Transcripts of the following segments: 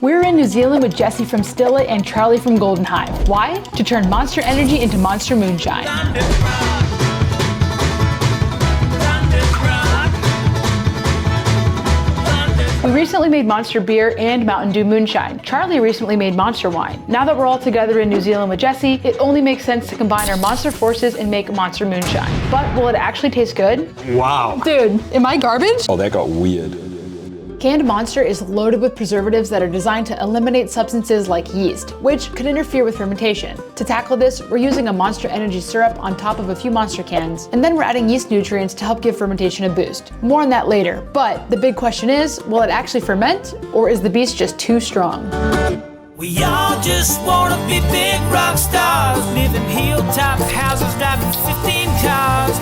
We're in New Zealand with Jesse from Still It and Charlie from Golden Hive. Why? To turn Monster Energy into Monster Moonshine. We recently made Monster Beer and Mountain Dew Moonshine. Charlie recently made Monster Wine. Now that we're all together in New Zealand with Jesse, it only makes sense to combine our monster forces and make Monster Moonshine. But will it actually taste good? Wow. Dude, am I garbage? Oh, that got weird. Canned Monster is loaded with preservatives that are designed to eliminate substances like yeast, which could interfere with fermentation. To tackle this, we're using a Monster Energy syrup on top of a few Monster cans, and then we're adding yeast nutrients to help give fermentation a boost. More on that later, but the big question is, will it actually ferment, or is the beast just too strong? We all just wanna be big rock stars, living hilltop houses, driving 15 cars.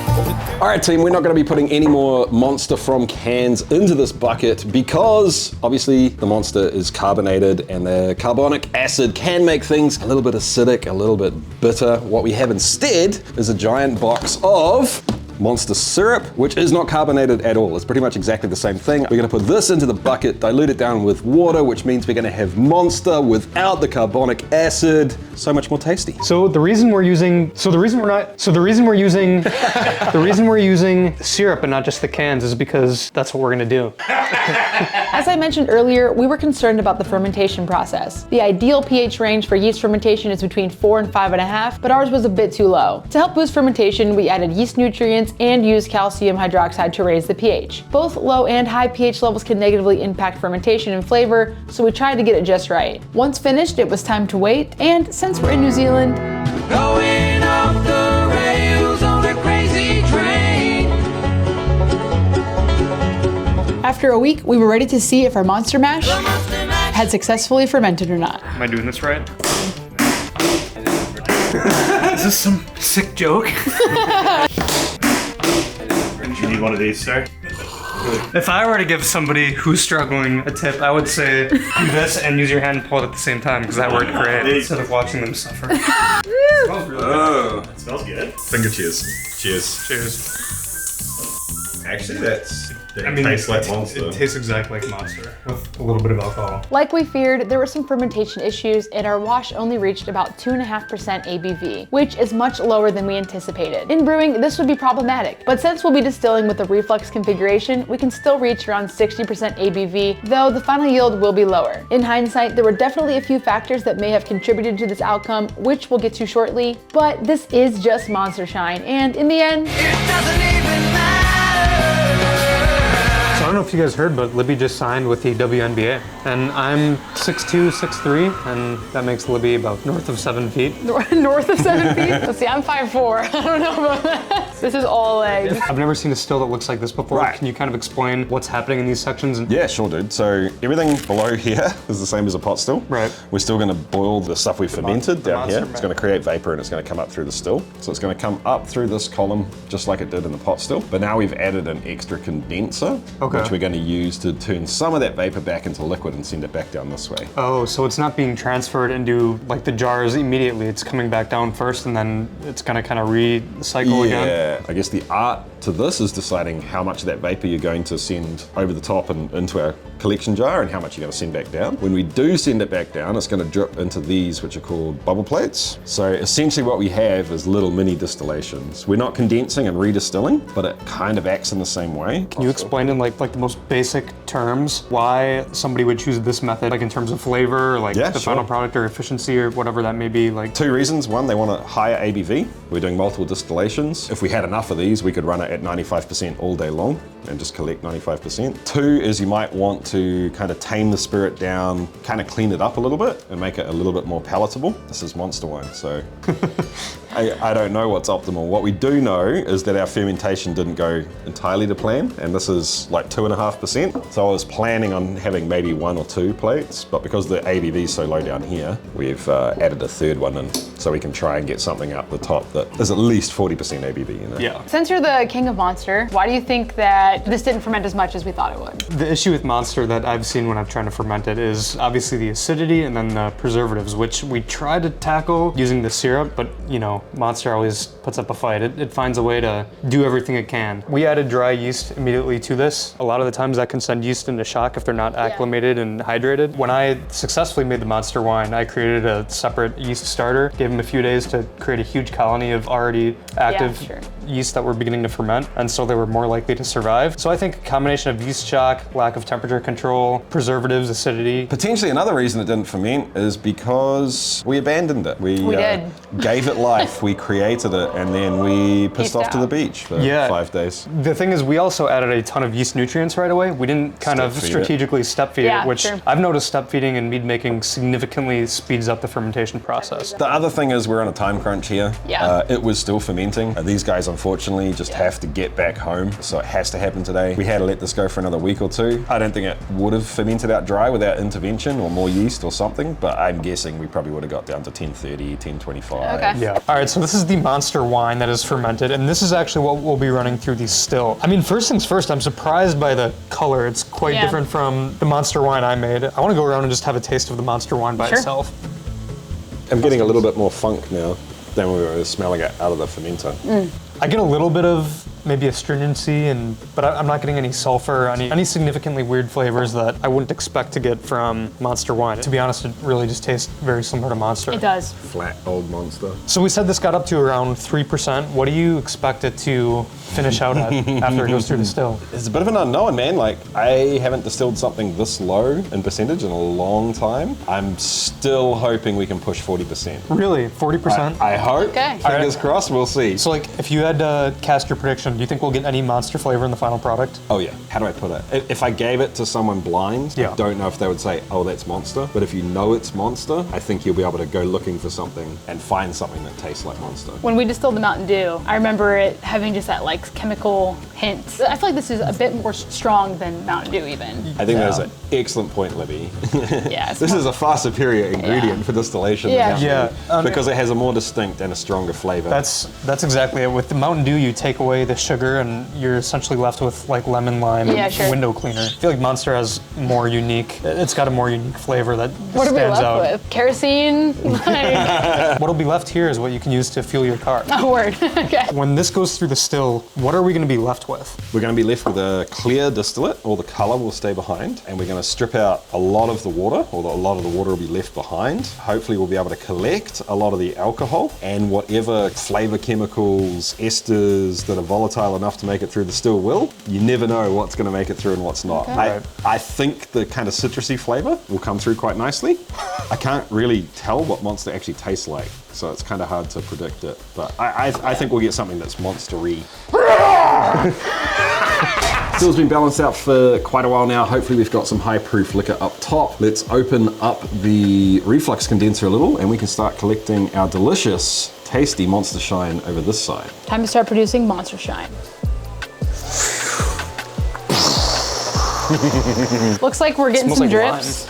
All right, team, we're not gonna be putting any more Monster from cans into this bucket because obviously the Monster is carbonated and the carbonic acid can make things a little bit acidic, a little bit bitter. What we have instead is a giant box of Monster syrup, which is not carbonated at all. It's pretty much exactly the same thing. We're gonna put this into the bucket, dilute it down with water, which means we're gonna have Monster without the carbonic acid. So much more tasty. So the reason we're using syrup and not just the cans is because that's what we're gonna do. As I mentioned earlier, we were concerned about the fermentation process. The ideal pH range for yeast fermentation is between 4 and 5.5, but ours was a bit too low. To help boost fermentation, we added yeast nutrients and used calcium hydroxide to raise the pH. Both low and high pH levels can negatively impact fermentation and flavor, so we tried to get it just right. Once finished, it was time to wait, and since we're in New Zealand, Going off the rails on a crazy train. after a week, we were ready to see if our Monster Mash had successfully fermented or not. Am I doing this right? Is this some sick joke? You need one of these, sir? If I were to give somebody who's struggling a tip, I would say do this and use your hand and pull it at the same time because that worked great instead of watching them suffer. It smells really good. It smells good. Finger cheers. Cheers. Cheers. Actually, that I mean, tastes like Monster. It tastes exactly like Monster with a little bit of alcohol. Like we feared, there were some fermentation issues and our wash only reached about 2.5% ABV, which is much lower than we anticipated. In brewing, this would be problematic, but since we'll be distilling with a reflux configuration, we can still reach around 60% ABV, though the final yield will be lower. In hindsight, there were definitely a few factors that may have contributed to this outcome, which we'll get to shortly, but this is just Monster Shine, and in the end, It doesn't even matter. So I don't know if you guys heard, but Libby just signed with the WNBA. And I'm 6'2", 6'3", and that makes Libby about north of 7 feet. north of 7 feet? Let's see, I'm 5'4". I don't know about that. This is all legs. I've never seen a still that looks like this before. Right. Can you kind of explain what's happening in these sections? Yeah, sure, dude. So everything below here is the same as a pot still. Right. We're still gonna boil the stuff we fermented down here. Monster It's gonna create vapor and it's gonna come up through the still. So it's gonna come up through this column just like it did in the pot still. But now we've added an extra condenser, which we're gonna use to turn some of that vapor back into liquid and send it back down this way. Oh, so it's not being transferred into like the jars immediately. It's coming back down first and then it's gonna kind of recycle again. Yeah, I guess the art to this is deciding how much of that vapor you're going to send over the top and into our collection jar and how much you're going to send back down. When we do send it back down, it's going to drip into these, which are called bubble plates. So essentially what we have is little mini distillations. We're not condensing and redistilling, but it kind of acts in the same way. Can you explain in like the most basic terms why somebody would choose this method, like in terms of flavor, or like the final product or efficiency or whatever that may be? Like 2 reasons. One, they want a higher ABV. We're doing multiple distillations. If we had enough of these, we could run it at 95% all day long and just collect 95%. 2 is you might want to kind of tame the spirit down, kind of clean it up a little bit and make it a little bit more palatable. This is Monster wine, so I don't know what's optimal. What we do know is that our fermentation didn't go entirely to plan, and this is like 2.5%. So I was planning on having maybe 1 or 2 plates, but because the ABV is so low down here, we've added a 3rd one in. so we can try and get something up the top that is at least 40% ABV, you know? Yeah. Since you're the king of Monster, why do you think that this didn't ferment as much as we thought it would? The issue with Monster that I've seen when I'm trying to ferment it is obviously the acidity and then the preservatives, which we try to tackle using the syrup, but you know, Monster always puts up a fight. It finds a way to do everything it can. We added dry yeast immediately to this. A lot of the times that can send yeast into shock if they're not acclimated and hydrated. When I successfully made the Monster wine, I created a separate yeast starter, gave them a few days to create a huge colony of already active yeast that were beginning to ferment, and so they were more likely to survive. So I think a combination of yeast shock, lack of temperature control, preservatives, acidity. Potentially another reason it didn't ferment is because we abandoned it. We did. Gave it life, we created it, and then we pissed off to the beach for 5 days. The thing is, we also added a ton of yeast nutrients right away. We didn't kind of strategically step feed it, which I've noticed step feeding and mead making significantly speeds up the fermentation process. The other thing is we're on a time crunch here. It was still fermenting. These guys unfortunately just have to get back home, so it has to happen today. We had to let this go for another week or two. I don't think it would have fermented out dry without intervention or more yeast or something, but I'm guessing we probably would have got down to 10:30, 10:25. Okay. Yeah. All right, so this is the Monster wine that is fermented, and this is actually what we'll be running through the still. I mean, first things first, I'm surprised by the color. It's quite different from the Monster wine I made. I want to go around and just have a taste of the Monster wine by itself. I'm getting a little bit more funk now than we were smelling it out of the fermenter. I get a little bit of maybe astringency, but I'm not getting any sulfur, any significantly weird flavors that I wouldn't expect to get from Monster wine. To be honest, it really just tastes very similar to Monster. It does. Flat old Monster. So we said this got up to around 3%. What do you expect it to finish out at after it goes through the still? It's a bit of an unknown, man. Like, I haven't distilled something this low in percentage in a long time. I'm still hoping we can push 40%. Really? 40%? I hope. Okay. Fingers crossed, we'll see. So like, if you had to cast your prediction, do you think we'll get any Monster flavor in the final product? Oh yeah, how do I put it? If I gave it to someone blind, I don't know if they would say, oh, that's Monster. But if you know it's Monster, I think you'll be able to go looking for something and find something that tastes like Monster. When we distilled the Mountain Dew, I remember it having just that like chemical hint. I feel like this is a bit more strong than Mountain Dew even. I think that's an excellent point, Libby. Yeah. This is a far superior ingredient for distillation than Mountain Dew, because it has a more distinct and a stronger flavor. That's exactly it. With the Mountain Dew, you take away the sugar and you're essentially left with like lemon lime and window cleaner. I feel like Monster has more unique, it's got a more unique flavor that what stands out. What are we left with? Kerosene? What'll be left here is what you can use to fuel your car. Oh, word. Okay. When this goes through the still, what are we going to be left with? We're going to be left with a clear distillate. All the color will stay behind, and we're going to strip out a lot of the water, or a lot of the water will be left behind. Hopefully we'll be able to collect a lot of the alcohol and whatever flavor chemicals, esters that are volatile enough to make it through the still will. You never know what's going to make it through and what's not. Okay. I think the kind of citrusy flavor will come through quite nicely. I can't really tell what Monster actually tastes like, so it's kind of hard to predict it. But I think we'll get something that's monster-y. Still's been balanced out for quite a while now. Hopefully we've got some high proof liquor up top. Let's open up the reflux condenser a little and we can start collecting our delicious, tasty Monster Shine over this side. Time to start producing Monster Shine. Looks like we're getting some like drips.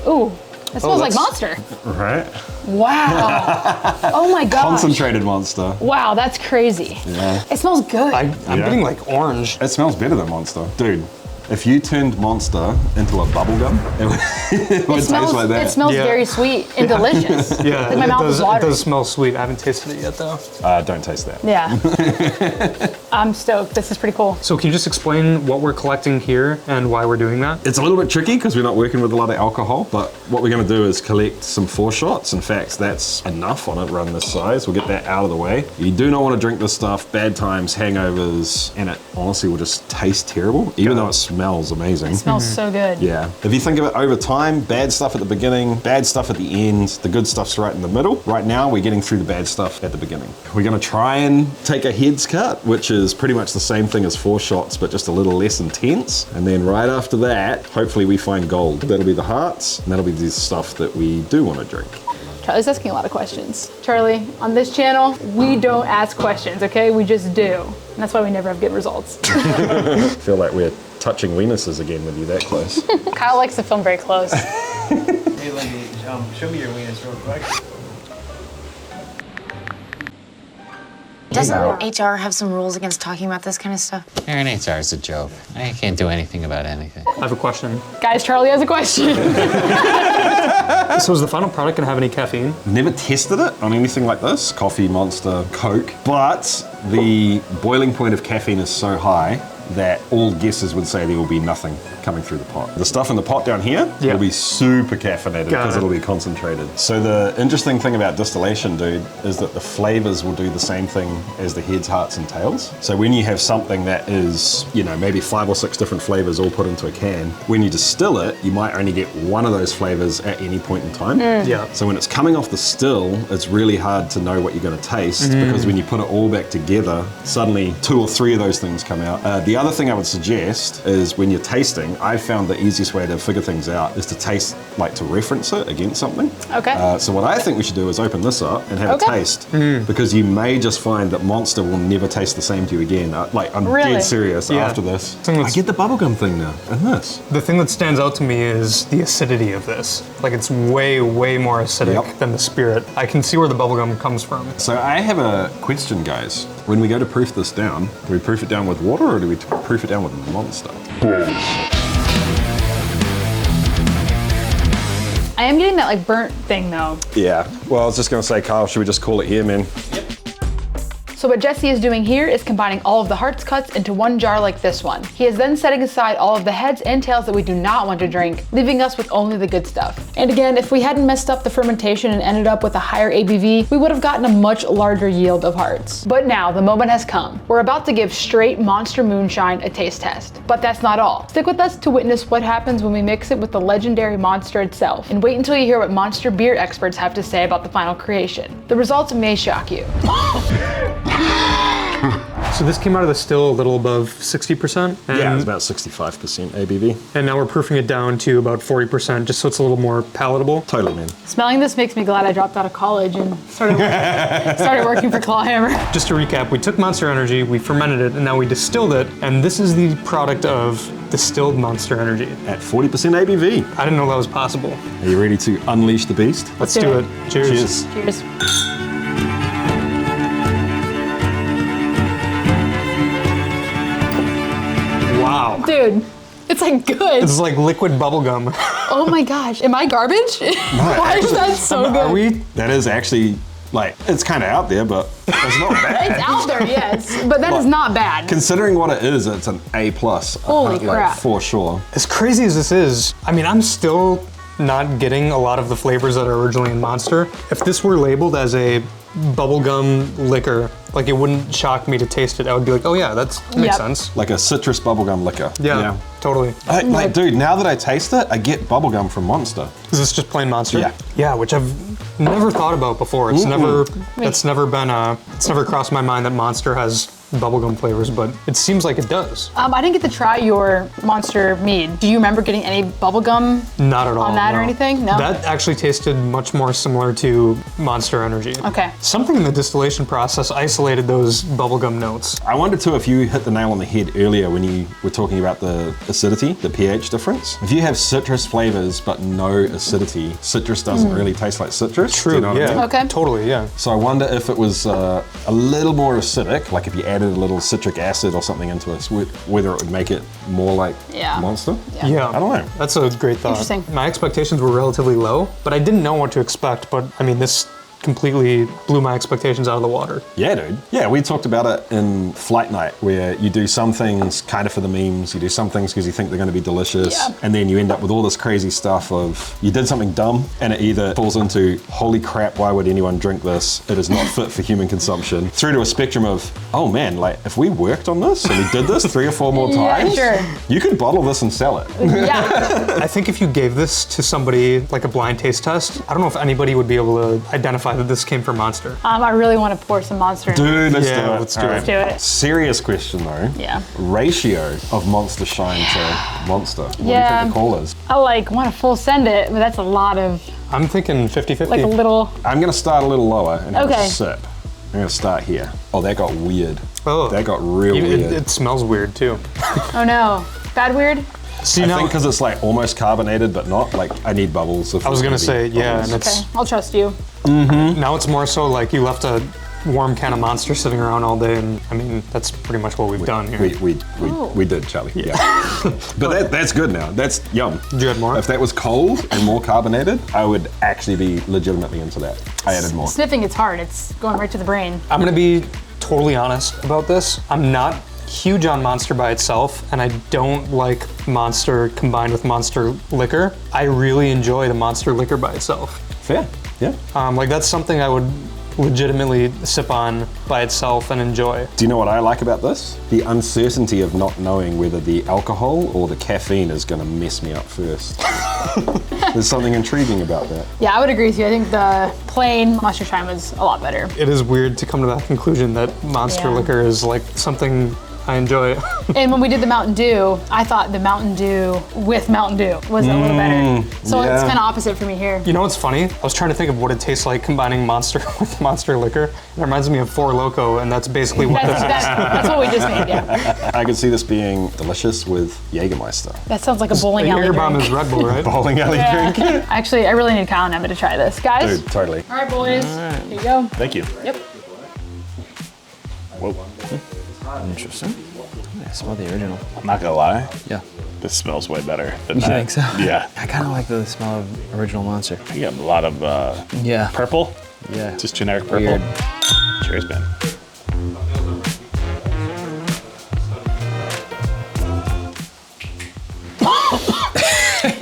Ooh, it smells like Monster. Right? Wow. Oh my gosh. Concentrated Monster. Wow, that's crazy. Yeah. It smells good. I'm getting like orange. It smells better than Monster. Dude, if you turned Monster into a bubble gum, it would taste like that. It smells very sweet and delicious. Yeah, Like my mouth is watering. It does smell sweet. I haven't tasted it yet though. Don't taste that. Yeah. I'm stoked. This is pretty cool. So can you just explain what we're collecting here and why we're doing that? It's a little bit tricky because we're not working with a lot of alcohol, but what we're going to do is collect some Foreshots. In fact, that's enough on it run this size. We'll get that out of the way. You do not want to drink this stuff. Bad times, hangovers, and it honestly will just taste terrible, even though it smells amazing. It smells so good. Yeah. If you think of it over time, bad stuff at the beginning, bad stuff at the end, the good stuff's right in the middle. Right now, we're getting through the bad stuff at the beginning. We're going to try and take a heads cut, which is pretty much the same thing as Foreshots, but just a little less intense. And then right after that, hopefully we find gold. That'll be the hearts, and that'll be the stuff that we do want to drink. Charlie's asking a lot of questions. Charlie, on this channel, we don't ask questions, okay? We just do. And that's why we never have good results. I feel like we're touching weenuses again with you that close. Kyle likes to film very close. Hey, Lindy, show me your weenus real quick. Doesn't HR have some rules against talking about this kind of stuff? Aaron, HR is a joke. I can't do anything about anything. I have a question. Guys, Charlie has a question. So is the final product gonna have any caffeine? Never tested it on anything like this, coffee, Monster, Coke, but the boiling point of caffeine is so high that all guesses would say there will be nothing coming through the pot. The stuff in the pot down here will be super caffeinated because it'll be concentrated. So the interesting thing about distillation, dude, is that the flavors will do the same thing as the heads, hearts, and tails. So when you have something that is, you know, maybe 5 or 6 different flavors all put into a can, when you distill it, you might only get one of those flavors at any point in time. Yeah. So when it's coming off the still, it's really hard to know what you're going to taste because when you put it all back together, suddenly 2 or 3 of those things come out. The other thing I would suggest is when you're tasting, I've found the easiest way to figure things out is to taste, like to reference it against something. Okay. So what I think we should do is open this up and have a taste because you may just find that Monster will never taste the same to you again. I'm dead serious after this. I get the bubblegum thing now and this. The thing that stands out to me is the acidity of this. Like it's way, way more acidic than the spirit. I can see where the bubblegum comes from. So I have a question, guys. When we go to proof this down, do we proof it down with water or do we proof it down with Monster? I am getting that like burnt thing though. Yeah. Well, I was just going to say, Kyle, should we just call it here, man? So what Jesse is doing here is combining all of the hearts cuts into one jar like this one. He is then setting aside all of the heads and tails that we do not want to drink, leaving us with only the good stuff. And again, if we hadn't messed up the fermentation and ended up with a higher ABV, we would have gotten a much larger yield of hearts. But now the moment has come. We're about to give straight Monster Moonshine a taste test. But that's not all. Stick with us to witness what happens when we mix it with the legendary Monster itself. And wait until you hear what Monster beer experts have to say about the final creation. The results may shock you. So this came out of the still a little above 60%. Yeah, it's about 65% ABV. And now we're proofing it down to about 40% just so it's a little more palatable. Totally, man. Smelling this makes me glad I dropped out of college and started working for Clawhammer. Just to recap, we took Monster Energy, we fermented it, and now we distilled it, and this is the product of distilled Monster Energy. At 40% ABV. I didn't know that was possible. Are you ready to unleash the beast? Let's do it. Cheers. Cheers. Cheers. Wow. Dude, it's like good. It's like liquid bubblegum. Oh my gosh, am I garbage? Why is that so good? Are we? That is actually, like, it's kind of out there, but it's not bad. It's out there, yes, but that is not bad. Considering what it is, it's an A+. Holy crap. For sure. As crazy as this is, I mean, I'm still not getting a lot of the flavors that are originally in Monster. If this were labeled as a bubblegum liquor, like it wouldn't shock me to taste it. I would be like, oh yeah, that makes sense. Like a citrus bubblegum liquor. Yeah, totally. Like, dude, now that I taste it, I get bubblegum from Monster. Is this just plain Monster? Yeah. Yeah, which I've never thought about before. It's it's never crossed my mind that Monster has bubblegum flavors, but it seems like it does. I didn't get to try your Monster mead. Do you remember getting any bubblegum Not at all, on that no. or anything? No? That actually tasted much more similar to Monster Energy. Okay. Something in the distillation process isolated those bubblegum notes. I wondered too if you hit the nail on the head earlier when you were talking about the acidity, the pH difference. If you have citrus flavors but no acidity, citrus doesn't really taste like citrus. True, Do you know what I mean? Okay. Totally, yeah. So I wonder if it was a little more acidic, like if you added a little citric acid or something into it, whether it would make it more like Monster. Yeah. I don't know. That's a great thought. Interesting. My expectations were relatively low, but I didn't know what to expect, but I mean, this completely blew my expectations out of the water. Yeah, dude. Yeah, we talked about it in Flight Night, where you do some things kind of for the memes, you do some things because you think they're going to be delicious, and then you end up with all this crazy stuff of you did something dumb, and it either falls into, holy crap, why would anyone drink this? It is not fit for human consumption, through to a spectrum of, oh man, like if we worked on this and we did this 3 or 4 more times, sure. you could bottle this and sell it. Yeah. I think if you gave this to somebody like a blind taste test, I don't know if anybody would be able to identify that this came from Monster. I really want to pour some Monster in. Dude, let's Yeah, do it. let's do All it. Let's do it. Serious question though. Yeah. Ratio of Monster Shine to Monster. What do you Yeah. think the call is? I want to full send it, but that's a lot of, I'm thinking 50-50. like a little, I'm gonna start a little lower and have Okay. a sip. I'm gonna start here. Oh, that got weird. Oh. That got real weird. It smells weird too. oh no. Bad weird? See, I now, think because it's like almost carbonated, but not. Like I need bubbles. If I was it's gonna be say, yeah, bubbles. and Okay, it's I'll trust you. now it's more so like you left a warm can of Monster sitting around all day, and I mean, that's pretty much what we've done here. We did, Charlie. Yeah. But that's good now. That's yum. Did you add more? If that was cold and more carbonated, I would actually be legitimately into that. I added more. Sniffing, it's hard. It's going right to the brain. I'm gonna be totally honest about this. I'm not huge on Monster by itself, and I don't like Monster combined with Monster liquor. I really enjoy the Monster liquor by itself. Fair, yeah. Like that's something I would legitimately sip on by itself and enjoy. Do you know what I like about this? The uncertainty of not knowing whether the alcohol or the caffeine is gonna mess me up first. There's something intriguing about that. Yeah, I would agree with you. I think the plain Monster Shine was a lot better. It is weird to come to that conclusion that Monster liquor is like something I enjoy. And when we did the Mountain Dew, I thought the Mountain Dew with Mountain Dew was a little better. So it's kind of opposite for me here. You know what's funny? I was trying to think of what it tastes like combining Monster with Monster liquor. It reminds me of Four Loko, and that's basically what this is. That's what we just made, yeah. I could see this being delicious with Jägermeister. That sounds like a bowling alley Jaeger drink. bomb is Red Bull, right? Bowling alley drink. Actually, I really need Kyle and Emmet to try this. Guys? Dude, totally. All right, boys. Here you go. Thank you. Yep. Whoa. Interesting. I smell the original. I'm not gonna lie. Yeah. This smells way better than You that. think so? Yeah. I kind of like the smell of original Monster. You got a lot of Yeah. purple. Yeah. Just generic purple. Weird. Cheers, man.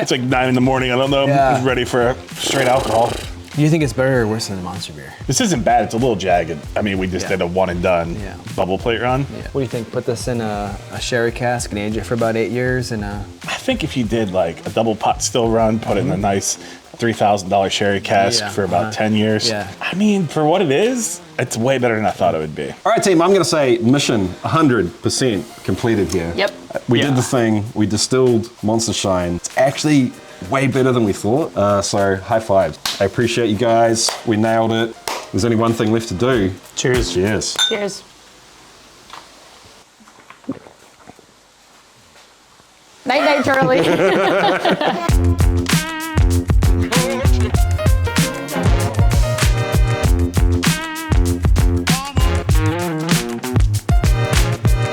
It's like 9 in the morning. I don't know. Yeah. I'm ready for straight alcohol. Do you think it's better or worse than the Monster beer? This isn't bad. It's a little jagged. I mean, we just did a one and done bubble plate run. Yeah. What do you think? Put this in a sherry cask and age it for about 8 years and I think if you did like a double pot still run, put it in a nice $3,000 sherry cask for about 10 years. Yeah. I mean, for what it is, it's way better than I thought it would be. All right, team, I'm gonna say mission 100% completed here. Yep. We did the thing, we distilled Monster Shine. It's actually way better than we thought, so high fives. I appreciate you guys, we nailed it. There's only one thing left to do. Cheers. Cheers. Cheers. Night, night, Charlie.